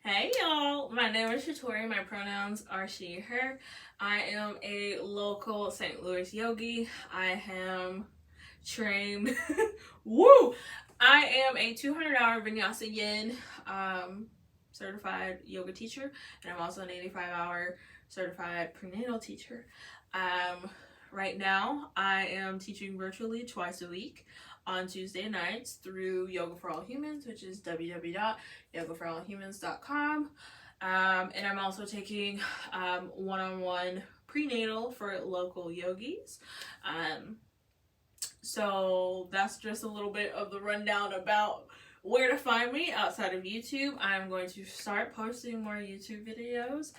Hey y'all, my name is ShaTorey. My pronouns are she, her. I am a local St. Louis yogi. I am trained, woo! I am a 200-hour Vinyasa Yin certified yoga teacher, and I'm also an 85-hour certified prenatal teacher. Right now, I am teaching virtually twice a week on Tuesday nights through Yoga for All Humans, which is www.yogaforallhumans.com. And I'm also taking one-on-one prenatal for local yogis. So that's just a little bit of the rundown about where to find me outside of YouTube. I'm going to start posting more YouTube videos.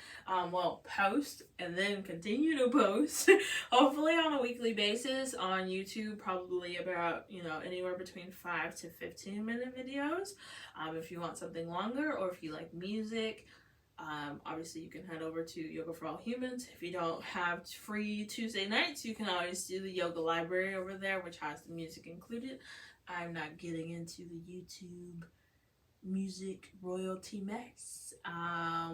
Post and then continue to post, hopefully on a weekly basis on YouTube, probably about, anywhere between 5 to 15 minute videos. If you want something longer or if you like music, obviously you can head over to Yoga for All Humans. If you don't have free Tuesday nights, you can always do the yoga library over there, which has the music included. I'm not getting into the YouTube music royalty mess.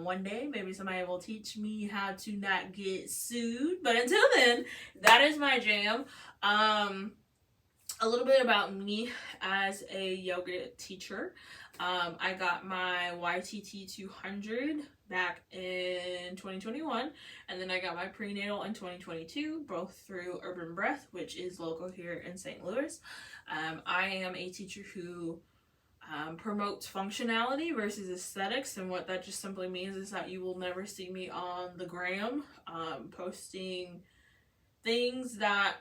One day, maybe somebody will teach me how to not get sued. But until then, that is my jam. A little bit about me as a yoga teacher. I got my YTT 200 back in 2021, and then I got my prenatal in 2022, both through Urban Breath, which is local here in St. Louis. I am a teacher who promotes functionality versus aesthetics, and what that just simply means is that you will never see me on the gram posting things that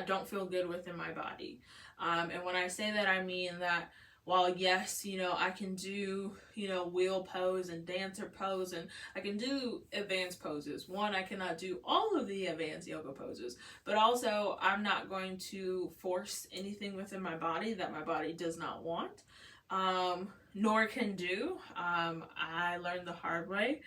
don't feel good within my body. And when I say that, I mean that while yes, I can do, wheel pose and dancer pose, and I can do advanced poses. One, I cannot do all of the advanced yoga poses, but also I'm not going to force anything within my body that my body does not want, nor can do. I learned the hard way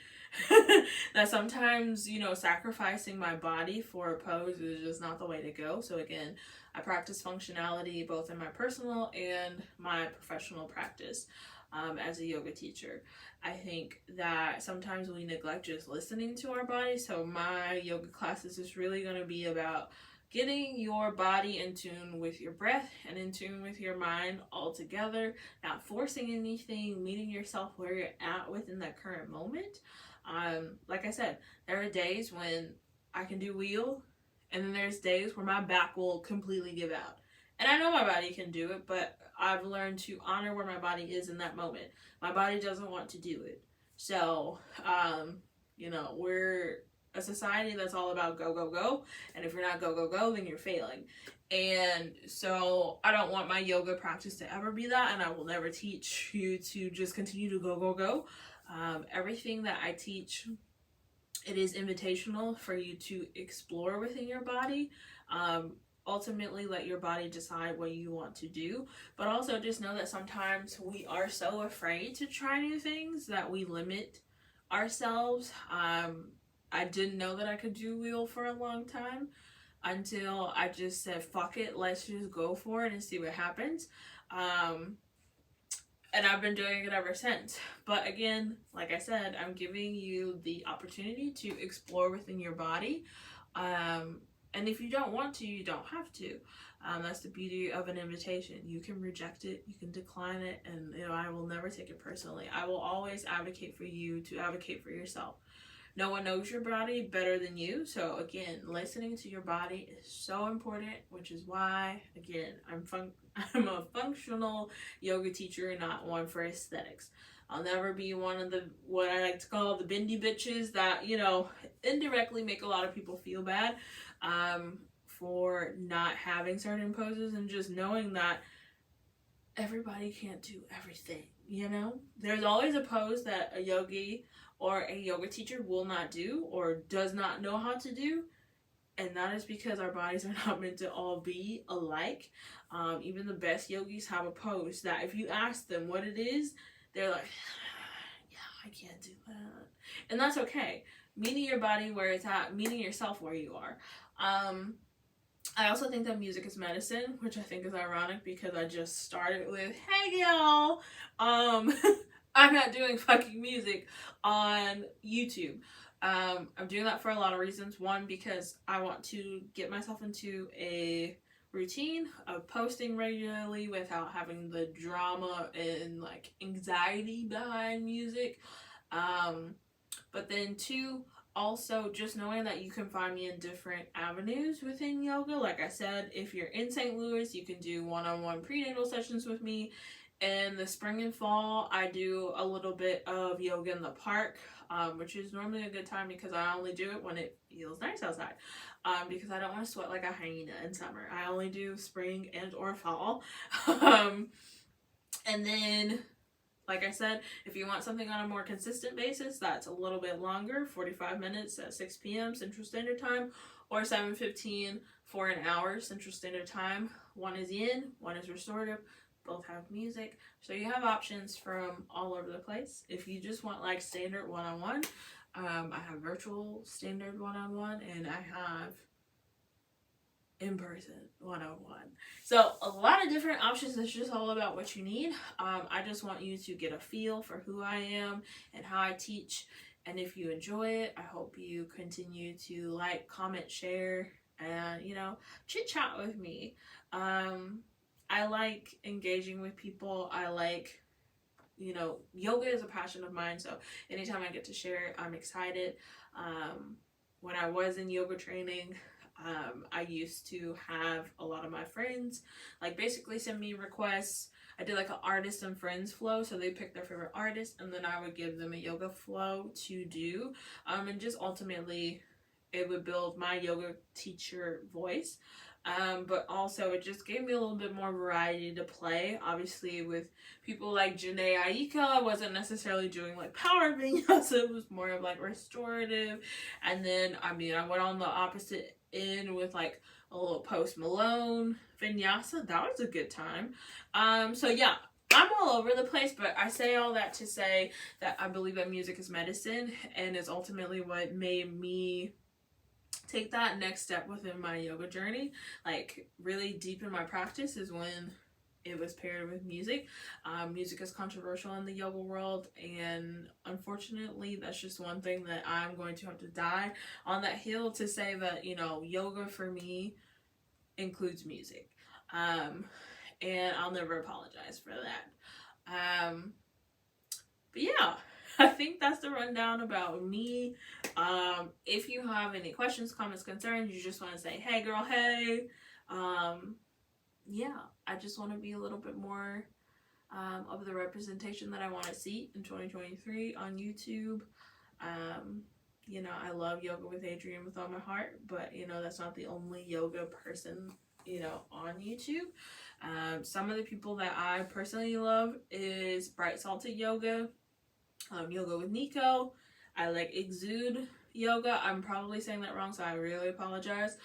that sometimes, sacrificing my body for a pose is just not the way to go. So again, I practice functionality both in my personal and my professional practice as a yoga teacher. I think that sometimes we neglect just listening to our body. So my yoga classes is really going to be about getting your body in tune with your breath and in tune with your mind all together, not forcing anything, meeting yourself where you're at within that current moment. Like I said, there are days when I can do wheel, and then there's days where my back will completely give out. And I know my body can do it, but I've learned to honor where my body is in that moment. My body doesn't want to do it. So, we're a society that's all about go, go, go. And if you're not go, go, go, then you're failing. And so I don't want my yoga practice to ever be that, and I will never teach you to just continue to go, go, go. Everything that I teach, it is invitational for you to explore within your body. Ultimately, let your body decide what you want to do, but also just know that sometimes we are so afraid to try new things that we limit ourselves. I didn't know that I could do wheel for a long time until I just said, fuck it, let's just go for it and see what happens. And I've been doing it ever since. But again, like I said, I'm giving you the opportunity to explore within your body. And if you don't want to, you don't have to. That's the beauty of an invitation. You can reject it, you can decline it, and I will never take it personally. I will always advocate for you to advocate for yourself. No one knows your body better than you. So again, listening to your body is so important, which is why, again, I'm a functional yoga teacher, not one for aesthetics. I'll never be one of the, what I like to call the bendy bitches that, indirectly make a lot of people feel bad for not having certain poses, and just knowing that everybody can't do everything, There's always a pose that a yogi or a yoga teacher will not do or does not know how to do, and that is because our bodies are not meant to all be alike. Even the best yogis have a pose that if you ask them what it is, they're like, yeah, I can't do that. And that's okay. Meeting your body where it's at, meeting yourself where you are. I also think that music is medicine, which I think is ironic because I just started with, hey y'all. I'm not doing fucking music on YouTube. I'm doing that for a lot of reasons. One, because I want to get myself into a routine of posting regularly without having the drama and like anxiety behind music. But then two, also just knowing that you can find me in different avenues within yoga. Like I said, if you're in St. Louis, you can do one-on-one prenatal sessions with me. In the spring and fall, I do a little bit of yoga in the park, which is normally a good time because I only do it when it feels nice outside, because I don't want to sweat like a hyena in summer. I only do spring and or fall. And then, like I said, if you want something on a more consistent basis, that's a little bit longer, 45 minutes at 6 p.m. Central Standard Time, or 7:15 for an hour Central Standard Time. One is yin, one is restorative. Both have music, so you have options from all over the place. If you just want like standard one-on-one, I have virtual standard one-on-one, and I have in-person one-on-one. So a lot of different options. It's just all about what you need. I just want you to get a feel for who I am and how I teach, and if you enjoy it, I hope you continue to like, comment, share, and chit chat with me. I like engaging with people. I like, yoga is a passion of mine, so anytime I get to share it, I'm excited. When I was in yoga training, I used to have a lot of my friends like basically send me requests. I did like an artist and friends flow, so they pick their favorite artist and then I would give them a yoga flow to do, and just ultimately it would build my yoga teacher voice. But also it just gave me a little bit more variety to play. Obviously with people like Janae Aika, I wasn't necessarily doing like power vinyasa, it was more of like restorative. And then I went on the opposite end with like a little Post Malone vinyasa. That was a good time. So yeah, I'm all over the place, but I say all that to say that I believe that music is medicine, and is ultimately what made me take that next step within my yoga journey, like really deep in my practice, is when it was paired with music. Music is controversial in the yoga world, and unfortunately that's just one thing that I'm going to have to die on that hill to say that, yoga for me includes music. And I'll never apologize for that. But yeah, I think that's the rundown about me. If you have any questions, comments, concerns, you just want to say, hey girl, hey. Yeah, I just want to be a little bit more of the representation that I want to see in 2023 on YouTube. I love Yoga with Adrienne with all my heart, but that's not the only yoga person on YouTube. Some of the people that I personally love is Bright Salted Yoga, Yoga with Nico. I like Exude Yoga. I'm probably saying that wrong, so I really apologize.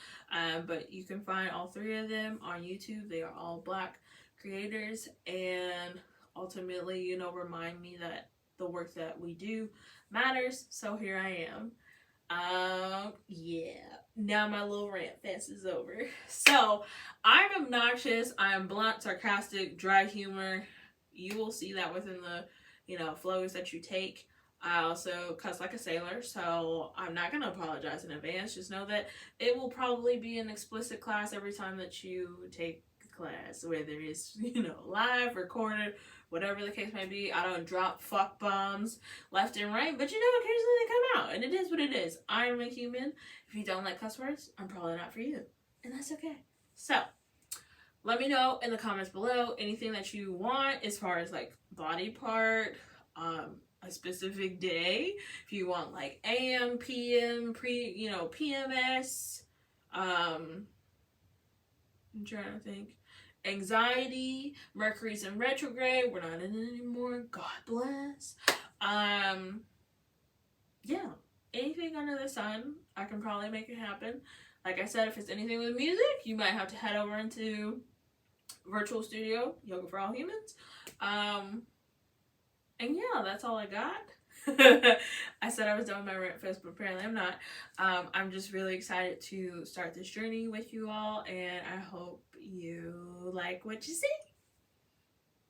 But you can find all three of them on YouTube. They are all Black creators, and ultimately, remind me that the work that we do matters. So here I am. Yeah. Now my little rant fest is over. So I'm obnoxious. I'm blunt, sarcastic, dry humor. You will see that within the flows that you take. I also cuss like a sailor, so I'm not going to apologize in advance. Just know that it will probably be an explicit class every time that you take class, whether it's, live, recorded, whatever the case may be. I don't drop fuck bombs left and right, but occasionally they come out, and it is what it is. I am a human. If you don't like cuss words, I'm probably not for you, and that's okay. So let me know in the comments below anything that you want as far as like body part, a specific day. If you want like AM, PM, PMS, I'm trying to think. Anxiety, Mercury's in retrograde, we're not in it anymore, God bless. Yeah, anything under the sun, I can probably make it happen. Like I said, if it's anything with music, you might have to head over into virtual studio, Yoga for All Humans. And yeah, that's all I got. I said I was done with my rant fest, but apparently I'm not. I'm just really excited to start this journey with you all, and I hope you like what you see.